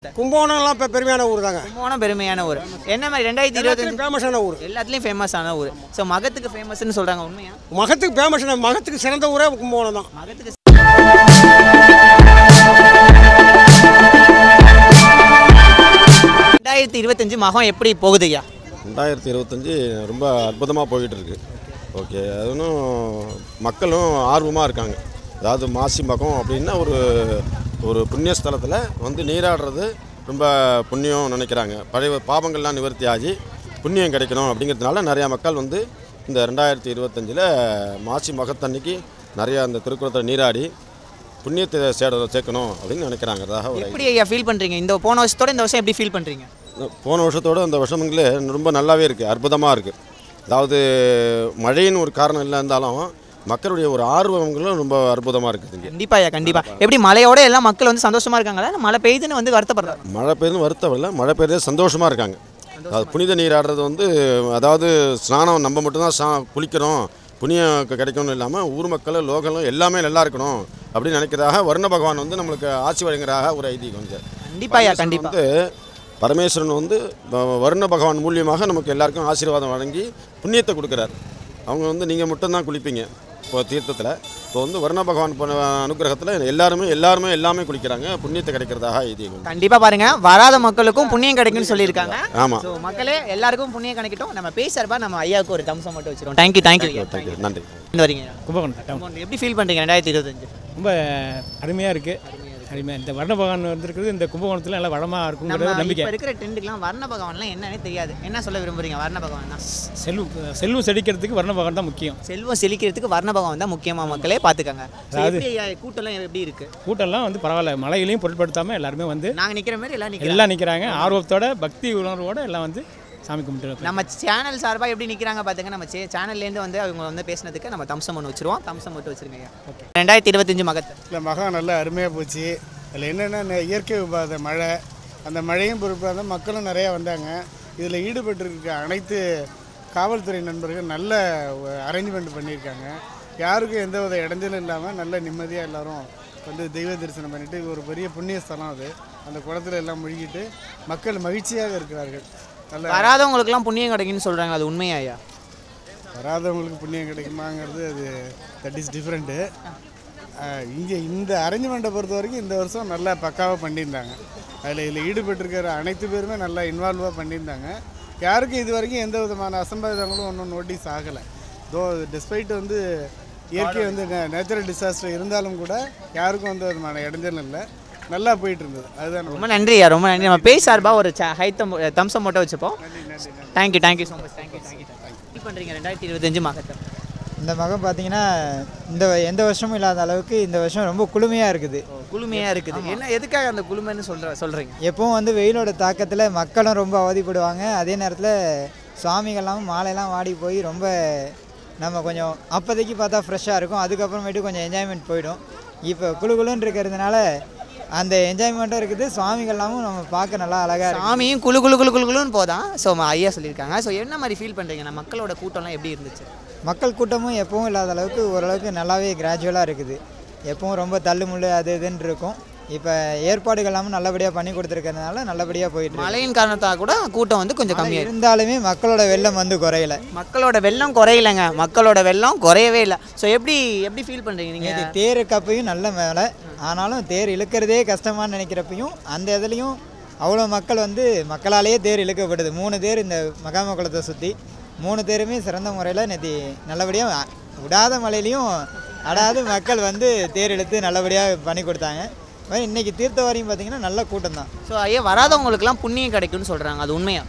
மகத்தை? கும்பகோணம்லாம் இப்போ பெருமையான ஊர் தாங்க. கும்பகோணம் பெருமையான ஊர். என்ன மாதிரி 2025 ஃபேமஸான ஊர், எல்லாத்துலேயும் ஃபேமஸான ஊர். ஸோ மகத்துக்கு ஃபேமஸ்ன்னு சொல்கிறாங்க, உண்மையா? மகத்துக்கு ஃபேமஸான, மகத்துக்கு சிறந்த ஊரே கும்பகோணம் தான். மகத்துக்கு 2025 மகம் எப்படி போகுது ஐயா? 2025 ரொம்ப அற்புதமாக போய்கிட்டு இருக்கு. ஓகே, அது ஒன்றும் மக்களும் ஆர்வமாக இருக்காங்க. அதாவது மாசி மகம் அப்படின்னா ஒரு புண்ணிய ஸ்தலத்தில் வந்து நீராடுறது ரொம்ப புண்ணியம் நினைக்கிறாங்க. பழைய பாவங்கள்லாம் நிவர்த்தி ஆகி புண்ணியம் கிடைக்கணும் அப்படிங்கிறதுனால நிறையா மக்கள் வந்து இந்த 2025 மாசி மகத்தன்னைக்கு நிறையா அந்த திருக்குளத்தில் நீராடி புண்ணியத்தை சேர்க்கணும் அப்படின்னு நினைக்கிறாங்க. எப்படி ஐயா ஃபீல் பண்ணுறீங்க? இந்த போன வருஷத்தோட இந்த வருஷம் எப்படி ஃபீல் பண்ணுறீங்க? போன வருஷத்தோடு இந்த வருஷங்களே ரொம்ப நல்லாவே இருக்குது, அற்புதமாக இருக்குது. அதாவது மழைன்னு ஒரு காரணம் இல்லை இருந்தாலும் மக்களுடைய ஒரு ஆர்வங்களும் ரொம்ப அற்புதமாக இருக்குது. கண்டிப்பாக ஐயா, கண்டிப்பாக. எப்படி மழையோட எல்லாம் மக்கள் வந்து சந்தோஷமாக இருக்காங்களா? மழை பெய்யுதுன்னு வந்து வருத்தப்படுறாங்க? மழை பெய்யுதுன்னு வருத்தம் இல்லை, மழை பெய்யறதே சந்தோஷமாக இருக்காங்க. அது புனித நீராடுறது வந்து, அதாவது ஸ்நானம் நம்ம மட்டும்தான் குளிக்கிறோம், புண்ணியம் கிடைக்கணும்னு இல்லாமல் ஊர் மக்கள் லோகலும் எல்லாமே நல்லா இருக்கணும் அப்படின்னு நினைக்கிறதாக வருண பகவான் வந்து நம்மளுக்கு ஆட்சி வழங்குறதாக ஒரு ஐதீகம் வந்து. கண்டிப்பாக ஐயா, கண்டிப்பாக. வந்து பரமேஸ்வரன் வந்து வருண பகவான் மூலியமாக நமக்கு எல்லாருக்கும் ஆசீர்வாதம் வழங்கி புண்ணியத்தை கொடுக்குறாரு. அவங்க வந்து நீங்கள் மட்டும்தான் குளிப்பீங்க இப்போ தீர்த்தத்தில். இப்போ வந்து வருண பகவான் அனுகிரகத்தில் எல்லாருமே எல்லாமே குளிக்கிறாங்க, புண்ணியத்தை கிடைக்கிறதாக ஐதீகம். கண்டிப்பாக பாருங்க, வராத மக்களுக்கும் புண்ணியம் கிடைக்கும்னு சொல்லியிருக்காங்க. ஆமாம், ஸோ மக்களே எல்லாருக்கும் புண்ணியம் கிடைக்கட்டும். நம்ம பேசுறப்ப நம்ம ஐயாவுக்கு ஒரு தம்சம் மட்டும் வச்சிருவோம். தேங்க்யூ, நன்றி. வரீங்க கும்பகோணம், எப்படி ஃபீல் பண்ணுறீங்க 2025? ரொம்ப அருமையாக இருக்குது. அருமையாக இந்த வர்ண பகவான் வந்துருக்குது இந்த கும்பகோணத்தில் நல்லா வளமாக இருக்குங்கிற நம்பிக்கை. இப்போ இருக்கிற ட்ரெண்டுக்கெலாம் வர்ண பகவான்லாம் என்னன்னே தெரியாது. என்ன சொல்ல விரும்புறீங்க? வர்ண பகவான் தான் செல்வம் செழிக்கிறதுக்கு வர்ண பகவான் தான் முக்கியம். செல்வம் செழிக்கிறதுக்கு வர்ண பகவான் தான் முக்கியமாக, மக்களே பார்த்துக்கங்க. அதாவது கூட்டம்லாம் எப்படி இருக்குது? கூட்டம்லாம் வந்து பரவாயில்ல, மழையிலையும் பொருட்படுத்தாமல் எல்லாருமே வந்து நாங்கள் நிற்கிற மாதிரி எல்லாம் நிற்கிறாங்க. ஆர்வத்தோட பக்தி உணர்வோடு எல்லாம் வந்து சாமி கும்பிட்டு நம்ம சேனல் சார்பாக எப்படி நிற்கிறாங்க பார்த்துங்க. நம்ம சேனல்லேருந்து வந்து அவங்க வந்து பேசினதுக்கு நம்ம தம்சம் ஒன்று வச்சுருவோம். தம்சம் மட்டும் வச்சுருங்க. ஓகே, 2025 மகத்தை இல்லை மகம் நல்லா அருமையாக போச்சு. அதில் என்னென்ன இயற்கை உபாத மழை, அந்த மழையும் பொறுப்பாக மக்களும் நிறையா வந்தாங்க. இதில் ஈடுபட்டிருக்க அனைத்து காவல்துறை நண்பர்கள் நல்ல அரேஞ்ச்மெண்ட் பண்ணியிருக்காங்க. யாருக்கும் எந்த வித இடைஞ்சலும் இல்லாமல் நல்ல நிம்மதியாக எல்லோரும் வந்து தெய்வ தரிசனம் பண்ணிவிட்டு, ஒரு பெரிய புண்ணிய ஸ்தலம் அது. அந்த குளத்தில் எல்லாம் முழுகிட்டு மக்கள் மகிழ்ச்சியாக இருக்கிறார்கள். வராதவங்களுக்குலாம் புண்ணியம் கிடைக்குன்னு சொல்கிறாங்க, அது உண்மையா? வராதவங்களுக்கு புண்ணியம் கிடைக்குமாங்கிறது அது தட் இஸ் டிஃப்ரெண்ட்டு. இங்கே இந்த அரேஞ்ச்மெண்ட்டை பொறுத்த வரைக்கும் இந்த வருஷம் நல்லா பக்காவாக பண்ணியிருந்தாங்க. இதில் ஈடுபட்டிருக்கிற அனைத்து பேருமே நல்லா இன்வால்வாக பண்ணியிருந்தாங்க. யாருக்கும் இது வரைக்கும் எந்த விதமான அசம்பாவிதங்களும் ஒன்றும் நோட்டீஸ் ஆகலை. டெஸ்பைட் வந்து இயற்கை வந்து நேச்சுரல் டிசாஸ்டர் இருந்தாலும் கூட யாருக்கும் எந்த விதமான இடைஞ்சலும் இல்லை, நல்லா போயிட்டு இருந்தது. அதுதான். ரொம்ப நன்றியா, ரொம்ப நன்றி. நம்ம பேய் சார்பாக ஒரு தம்சம் மட்டும் வச்சுப்போம். Thank you so much. Thank you. Feel பண்ணுறீங்க 2025 மகத்தை? இந்த மகம் பார்த்தீங்கன்னா எந்த வருஷமும் இல்லாத அளவுக்கு இந்த வருஷம் ரொம்ப குளுமையாக இருக்குது. குளுமையாக இருக்குது. என்ன, எதுக்காக அந்த குளுமைன்னு சொல்கிறீங்க? எப்பவும் வந்து வெயிலோட தாக்கத்தில் மக்களும் ரொம்ப அவதிப்படுவாங்க. அதே நேரத்தில் சுவாமிகள்லாம் மாலையெல்லாம் வாடி போய் ரொம்ப நம்ம கொஞ்சம் அப்போதைக்கு பார்த்தா ஃப்ரெஷ்ஷாக இருக்கும். அதுக்கப்புறமேட்டு கொஞ்சம் என்ஜாய்மெண்ட் போயிடும். இப்போ குளுன்னு இருக்கிறதுனால அந்த என்ஜாய்மெண்ட்டும் இருக்குது. சுவாமிகள்லாமும் நம்ம பார்க்க நல்லா அழகாக இருக்குது. சாமியும் குளுன்னு போதான். ஸோ ஐயா சொல்லியிருக்காங்க. ஸோ என்ன மாதிரி ஃபீல் பண்ணுறீங்க? மக்களோட கூட்டம்லாம் எப்படி இருந்துச்சு? மக்கள் கூட்டமும் எப்பவும் இல்லாத அளவுக்கு ஓரளவுக்கு நல்லாவே கிராஜுவலாக இருக்குது. எப்பவும் ரொம்ப தள்ளுமுள்ளு அது இதுன்னு இருக்கும். இப்போ ஏற்பாடுகள் எல்லாமே நல்லபடியாக பண்ணி கொடுத்துருக்கிறதுனால நல்லபடியாக போயிட்டு, மழையின் காரணத்தாக கூட கூட்டம் வந்து கொஞ்சம் கம்மியாக இருந்தாலுமே மக்களோட வெள்ளம் வந்து குறையலை. மக்களோட வெள்ளம் குறையலைங்க, மக்களோட வெள்ளம் குறையவே இல்லை. ஸோ எப்படி ஃபீல் பண்ணுறீங்க நீங்கள்? தேர் கப்பையும் நல்ல மேலே, ஆனாலும் தேர் இழுக்கிறதே கஷ்டமானு நினைக்கிறப்பையும் அந்த இதுலேயும் அவ்வளோ மக்கள் வந்து மக்களாலேயே தேர் இழுக்கப்படுது. 3 தேர் இந்த மகாம குளத்தை சுற்றி 3 தேருமே சிறந்த முறையில் நேற்று நல்லபடியாக விடாத மழையிலையும் அடாது மக்கள் வந்து தேர் இழுத்து நல்லபடியாக பண்ணி கொடுத்தாங்க. இன்றைக்கி தீர்த்த வரையும் பார்த்திங்கன்னா நல்ல கூட்டம் தான். ஸோ ஐயா, வராதவங்களுக்குலாம் புண்ணியம் கிடைக்கும்னு சொல்கிறாங்க, அது உண்மையா?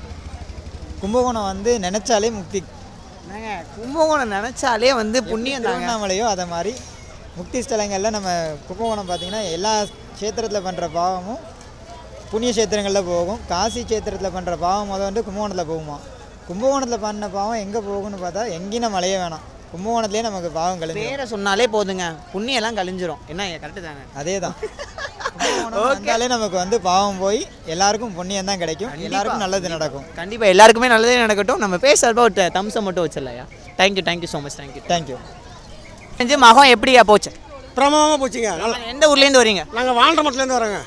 கும்பகோணம் வந்து நினச்சாலே முக்தி. கும்பகோணம் நினச்சாலே வந்து புண்ணியம் தான். திருவண்ணாமலையோ அதை மாதிரி முக்தி ஸ்தலங்களில் நம்ம கும்பகோணம் பார்த்திங்கன்னா எல்லா க்ஷேத்திரத்தில் பண்ணுற பாவமும் புண்ணிய க்ஷேத்திரங்களில் போகும். காசி க்ஷேத்திரத்தில் பண்ணுற பாவம் வந்து கும்பகோணத்தில் போகுமா? கும்பகோணத்தில் பண்ண பாவம் எங்கே போகும்னு பார்த்தா எங்கேயும் மழையே வேணாம், கும்பகோணத்துலேயே நமக்கு பாவம் கழிஞ்சு பேரை சொன்னாலே போதுங்க, புண்ணியெல்லாம் கழிஞ்சிரும். என்ன கரெக்டு தானே? அதே தான். வந்தாலே நமக்கு வந்து பாவம் போய் எல்லாருக்கும் புண்ணியம் தான் கிடைக்கும், எல்லாருக்கும் நல்லது நடக்கும். கண்டிப்பாக எல்லாருக்குமே நல்லதே நடக்கட்டும். நம்ம பேசுறப்ப ஒரு தம்சம் மட்டும் வச்சிடலையா? Thank you so much. தேங்க்யூ. மகம் எப்படியா போச்சு? பிரமாதமாக போச்சுங்க. எந்த ஊர்லேருந்து வரீங்க? நாங்கள் வாழ்ற மட்டத்துலேருந்து வரோங்க.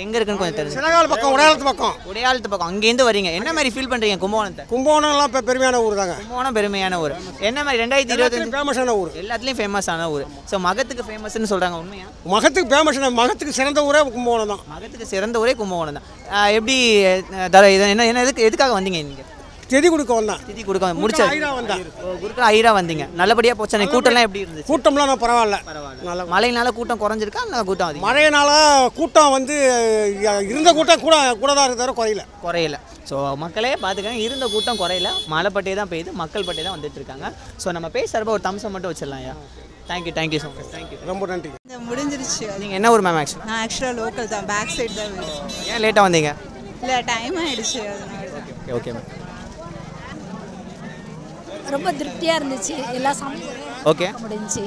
எங்கே இருக்குன்னு கொஞ்சம் தெரிஞ்சு. சிலகால பக்கம் உடையாளத்து பக்கம். உடையாளத்து பக்கம் அங்கேருந்து வரீங்க. என்ன மாதிரி ஃபீல் பண்ணுறீங்க கும்பகோணத்தை? கும்பகோணம்லாம் இப்போ பெருமையான ஊர் தாங்க. கும்பகோணம் பெருமையான ஊர். என்ன மாதிரி 2025 ஃபேமஸான ஊர். எல்லாத்துலேயும் ஃபேமஸான ஊர். ஸோ மகத்துக்கு ஃபேமஸ்ன்னு சொல்கிறாங்க, உண்மையா? மகத்துக்கு ஃபேமஸான மகத்துக்கு சிறந்த ஊரே கும்பகோணம் தான். மகத்துக்கு சிறந்த ஊரே கும்பகோணம் தான். எப்படி என்ன எதுக்காக வந்தீங்க நீங்கள்? திதி கொடுக்க வந்தேன். திதி கொடுக்க முடிச்சா வந்தேன். குருக்கள் ஐரா வந்தீங்க. நல்லபடியாக போச்சு. கூட்டம்லாம் எப்படி இருந்துச்சு? கூட்டம்லாம் நான் பரவாயில்ல. நல்லா மழையினால கூட்டம் குறைஞ்சிருக்கா இல்லை கூட்டம் அதிகம்? மழையினால கூட்டம் வந்து இருந்த கூட்டம் கூட தான் இருக்க தவிர குறையல. ஸோ மக்களே பார்த்துக்கங்க, இருந்த கூட்டம் குறையல. மழை பட்டே தான் பெய்யுது, மக்கள் பட்டே தான் வந்துட்டு இருக்காங்க. ஸோ நம்ம பேசுகிறப்ப ஒரு தம்சம் மட்டும் வச்சிடலாம். ஐயா தேங்க்யூ ஸோ மச். தேங்க்யூ, ரொம்ப நன்றி. முடிஞ்சிருச்சு. நீங்கள் என்ன ஊர் மேம்? ஆக்சுவலாக நான் ஆக்சுவலாக லோக்கல் தான், பேக் சைடு தான் வீடு. ஏன் லேட்டாக வந்தீங்க? இல்லை டைம் ஆகிடுச்சு. Okay ma'am. ரொம்ப திருப்தியாக இருந்துச்சு. எல்லா சாமியும் ஓகே முடிஞ்சிச்சு.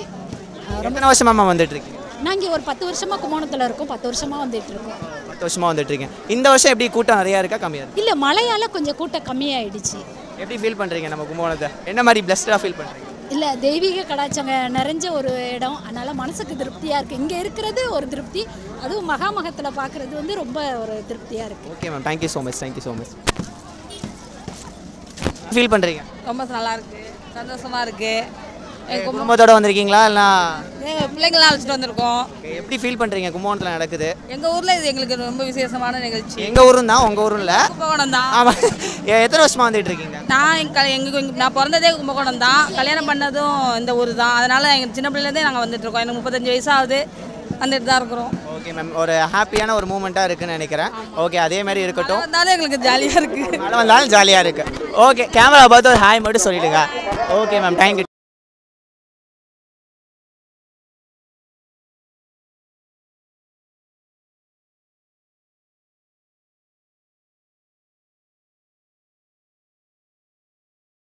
எத்தனை வருஷமாக வந்துட்டு இருக்கீங்க? நாங்கள் ஒரு 10 வருஷமாக கும்பகோணத்தில் இருக்கோம். 10 வருஷமாக வந்துட்டு இருக்கோம். 10 வருஷமாக வந்துட்டு இருக்கேன். இந்த வருஷம் எப்படி கூட்டம் நிறையா இருக்கா கம்மியாக இருக்கு? இல்லை, மழையால் கொஞ்சம் கூட்டம் கம்மியாயிடுச்சு. எப்படி ஃபீல் பண்ணுறீங்க நம்ம கும்பகோணத்தை? என்ன மாதிரி பிளஸ்டாக ஃபீல் பண்ணுறீங்க? இல்லை, தெய்வீக கடாச்சங்க நிறைஞ்ச ஒரு இடம். அதனால் மனசுக்கு திருப்தியாக இருக்குது. இங்கே இருக்கிறது ஒரு திருப்தி, அதுவும் மகாமகத்தில் பார்க்குறது வந்து ரொம்ப ஒரு திருப்தியாக இருக்குது. Okay ma'am, thank you so much. Feel பண்ணுறீங்க? ரொம்ப நல்லா இருக்கு, சந்தோஷமா இருக்கு. குடும்பத்தோட வந்திருக்கீங்களா இல்லை பிள்ளைங்களாம் அழைச்சிட்டு வந்திருக்கோம். எப்படி ஃபீல் பண்ணுறீங்க கும்பகோணத்தில் நடக்குது? எங்கள் ஊரில் இது எங்களுக்கு ரொம்ப விசேஷமான நிகழ்ச்சி. எங்கள் ஊரும் தான், உங்கள் ஊரும் இல்லை. கும்பகோணம் தான். ஆமாம். எத்தனை வருஷமாக வந்துட்டு இருக்கீங்க? நான் பிறந்ததே கும்பகோணம் தான், கல்யாணம் பண்ணதும் இந்த ஊர் தான். அதனால் எங்கள் சின்ன பிள்ளைலேருந்தே நாங்கள் வந்துட்டு இருக்கோம். எனக்கு 35 வயசாகுது, வந்துட்டு தான் இருக்கிறோம். ஓகே மேம், ஒரு ஹாப்பியான ஒரு மூமெண்ட்டாக இருக்குன்னு நினைக்கிறேன். ஓகே, அதே மாதிரி இருக்கட்டும். வந்தாலும் எங்களுக்கு ஜாலியாக இருக்குது. மழை வந்தாலும் ஜாலியாக இருக்குது. ஓகே, கேமரா பார்த்து ஒரு ஹாய் மட்டும் சொல்லிவிடுங்க. Okay ma'am, thank you.